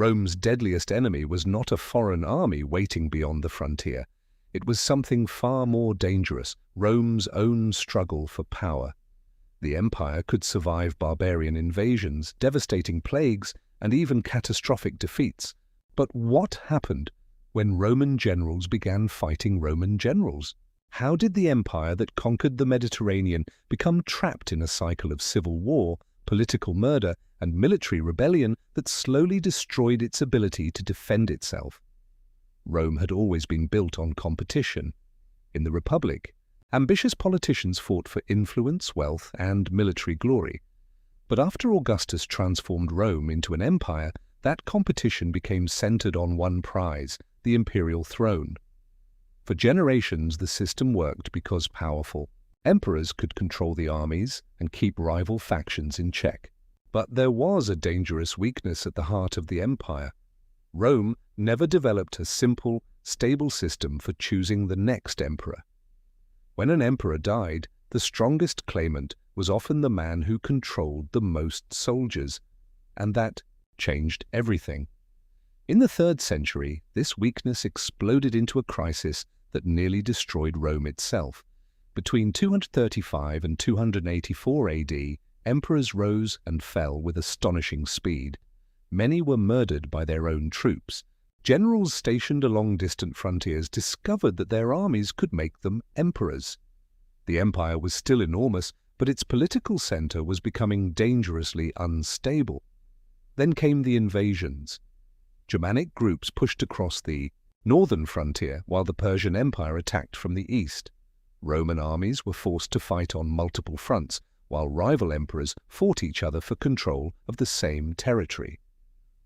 Rome's deadliest enemy was not a foreign army waiting beyond the frontier. It was something far more dangerous, Rome's own struggle for power. The empire could survive barbarian invasions, devastating plagues, and even catastrophic defeats. But what happened when Roman generals began fighting Roman generals? How did the empire that conquered the Mediterranean become trapped in a cycle of civil war, political murder, and military rebellion that slowly destroyed its ability to defend itself? Rome had always been built on competition. In the Republic, ambitious politicians fought for influence, wealth, and military glory. But after Augustus transformed Rome into an empire, that competition became centered on one prize, the imperial throne. For generations, the system worked because powerful emperors could control the armies and keep rival factions in check. But there was a dangerous weakness at the heart of the empire. Rome never developed a simple, stable system for choosing the next emperor. When an emperor died, the strongest claimant was often the man who controlled the most soldiers, and that changed everything. In the 3rd century, this weakness exploded into a crisis that nearly destroyed Rome itself. Between 235 and 284 AD, emperors rose and fell with astonishing speed. Many were murdered by their own troops. Generals stationed along distant frontiers discovered that their armies could make them emperors. The empire was still enormous, but its political center was becoming dangerously unstable. Then came the invasions. Germanic groups pushed across the northern frontier while the Persian Empire attacked from the east. Roman armies were forced to fight on multiple fronts, while rival emperors fought each other for control of the same territory.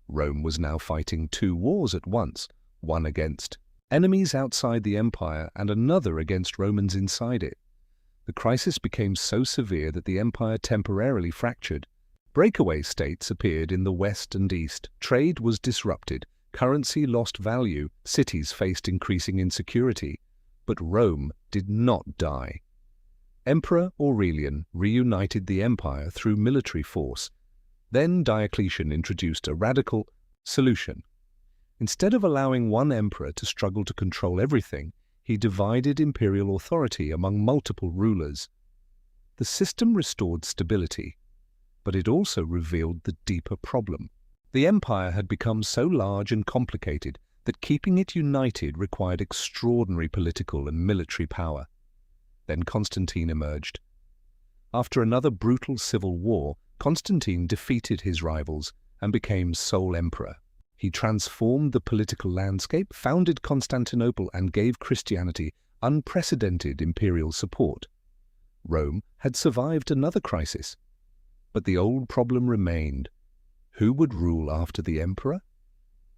Rome was now fighting 2 wars at once, one against enemies outside the empire and another against Romans inside it. The crisis became so severe that the empire temporarily fractured. Breakaway states appeared in the west and east. Trade was disrupted, currency lost value, cities faced increasing insecurity. But Rome did not die. Emperor Aurelian reunited the empire through military force. Then Diocletian introduced a radical solution. Instead of allowing one emperor to struggle to control everything, he divided imperial authority among multiple rulers. The system restored stability, but it also revealed the deeper problem. The empire had become so large and complicated that keeping it united required extraordinary political and military power. Then Constantine emerged. After another brutal civil war, Constantine defeated his rivals and became sole emperor. He transformed the political landscape, founded Constantinople, and gave Christianity unprecedented imperial support. Rome had survived another crisis. But the old problem remained. Who would rule after the emperor?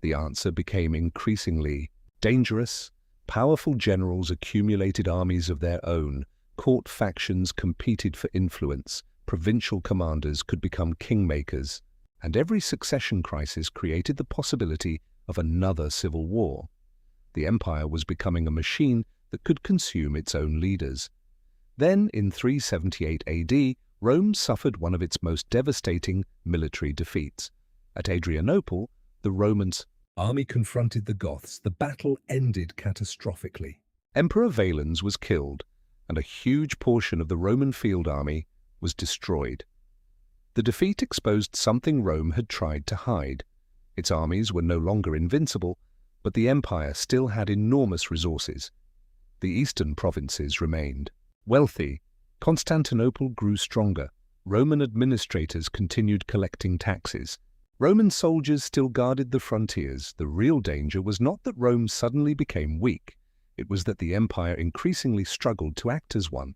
The answer became increasingly dangerous. Powerful generals accumulated armies of their own. Court factions competed for influence. Provincial commanders could become kingmakers. And every succession crisis created the possibility of another civil war. The empire was becoming a machine that could consume its own leaders. Then, in 378 AD, Rome suffered one of its most devastating military defeats. At Adrianople, the Romans' army confronted the Goths. The battle ended catastrophically. Emperor Valens was killed, and a huge portion of the Roman field army was destroyed. The defeat exposed something Rome had tried to hide. Its armies were no longer invincible, but the empire still had enormous resources. The eastern provinces remained wealthy. Constantinople grew stronger. Roman administrators continued collecting taxes. Roman soldiers still guarded the frontiers. The real danger was not that Rome suddenly became weak. It was that the empire increasingly struggled to act as one.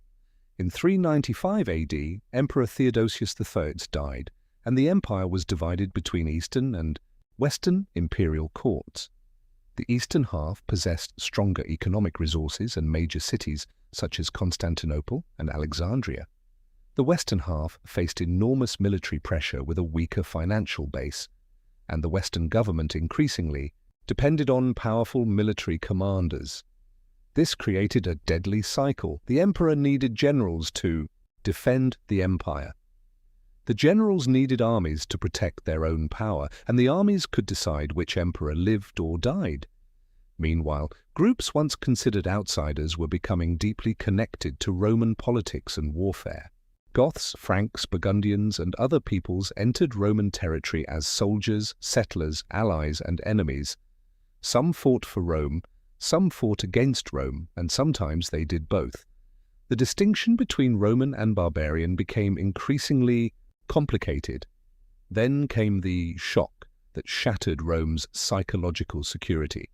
In 395 AD, Emperor Theodosius III died, and the empire was divided between eastern and western imperial courts. The eastern half possessed stronger economic resources and major cities such as Constantinople and Alexandria. The western half faced enormous military pressure with a weaker financial base, and the Western government increasingly depended on powerful military commanders. This created a deadly cycle. The emperor needed generals to defend the empire. The generals needed armies to protect their own power, and the armies could decide which emperor lived or died. Meanwhile, groups once considered outsiders were becoming deeply connected to Roman politics and warfare. Goths, Franks, Burgundians, and other peoples entered Roman territory as soldiers, settlers, allies, and enemies. Some fought for Rome, some fought against Rome, and sometimes they did both. The distinction between Roman and barbarian became increasingly complicated. Then came the shock that shattered Rome's psychological security.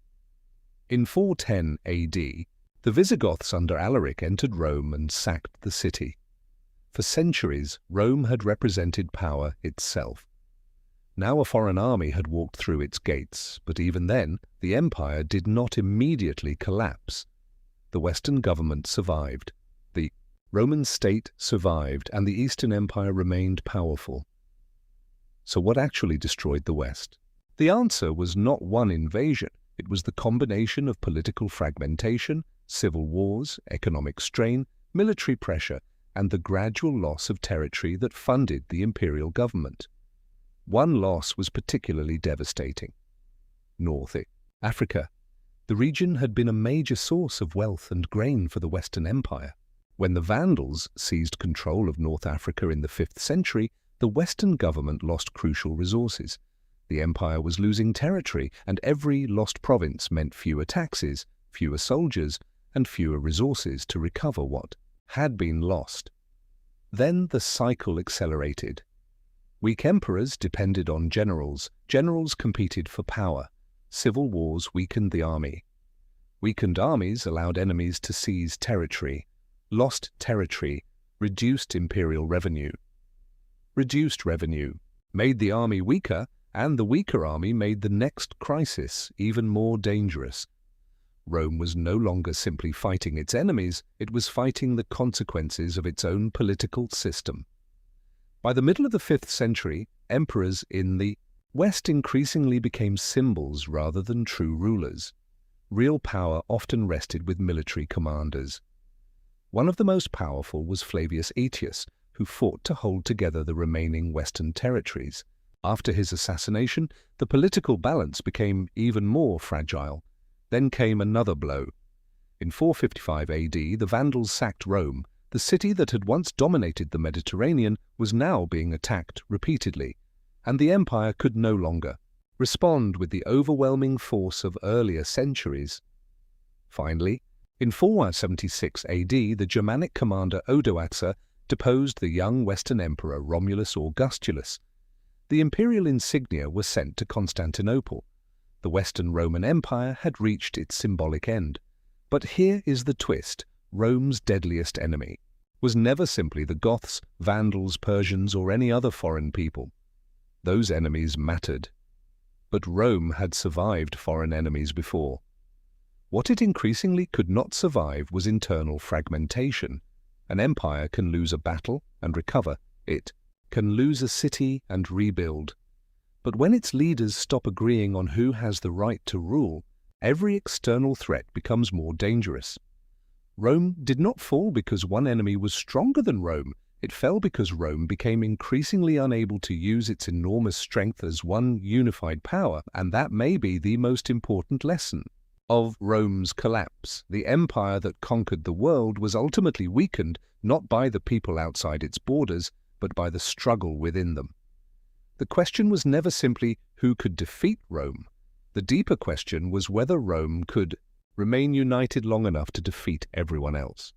In 410 AD, the Visigoths under Alaric entered Rome and sacked the city. For centuries, Rome had represented power itself. Now a foreign army had walked through its gates, but even then, the empire did not immediately collapse. The Western government survived. The Roman state survived, and the Eastern Empire remained powerful. So what actually destroyed the West? The answer was not one invasion. It was the combination of political fragmentation, civil wars, economic strain, military pressure, and the gradual loss of territory that funded the imperial government. One loss was particularly devastating. North Africa. The region had been a major source of wealth and grain for the Western Empire. When the Vandals seized control of North Africa in the 5th century, the Western government lost crucial resources. The empire was losing territory, and every lost province meant fewer taxes, fewer soldiers, and fewer resources to recover what had been lost. Then the cycle accelerated. Weak emperors depended on generals. Generals competed for power. Civil wars weakened the army. Weakened armies allowed enemies to seize territory. Lost territory reduced imperial revenue. Reduced revenue made the army weaker, and the weaker army made the next crisis even more dangerous. Rome was no longer simply fighting its enemies, it was fighting the consequences of its own political system. By the middle of the 5th century, emperors in the West increasingly became symbols rather than true rulers. Real power often rested with military commanders. One of the most powerful was Flavius Aetius, who fought to hold together the remaining Western territories. After his assassination, the political balance became even more fragile. Then came another blow. In 455 AD, the Vandals sacked Rome. The city that had once dominated the Mediterranean was now being attacked repeatedly, and the empire could no longer respond with the overwhelming force of earlier centuries. Finally, in 476 AD, the Germanic commander Odoacer deposed the young Western emperor Romulus Augustulus. The imperial insignia were sent to Constantinople. The Western Roman Empire had reached its symbolic end. But here is the twist. Rome's deadliest enemy was never simply the Goths, Vandals, Persians, or any other foreign people. Those enemies mattered. But Rome had survived foreign enemies before. What it increasingly could not survive was internal fragmentation. An empire can lose a battle and recover. It can lose a city and rebuild. But when its leaders stop agreeing on who has the right to rule, every external threat becomes more dangerous. Rome did not fall because one enemy was stronger than Rome. It fell because Rome became increasingly unable to use its enormous strength as one unified power, and that may be the most important lesson of Rome's collapse. The empire that conquered the world was ultimately weakened not by the people outside its borders, but by the struggle within them. The question was never simply who could defeat Rome. The deeper question was whether Rome could remain united long enough to defeat everyone else.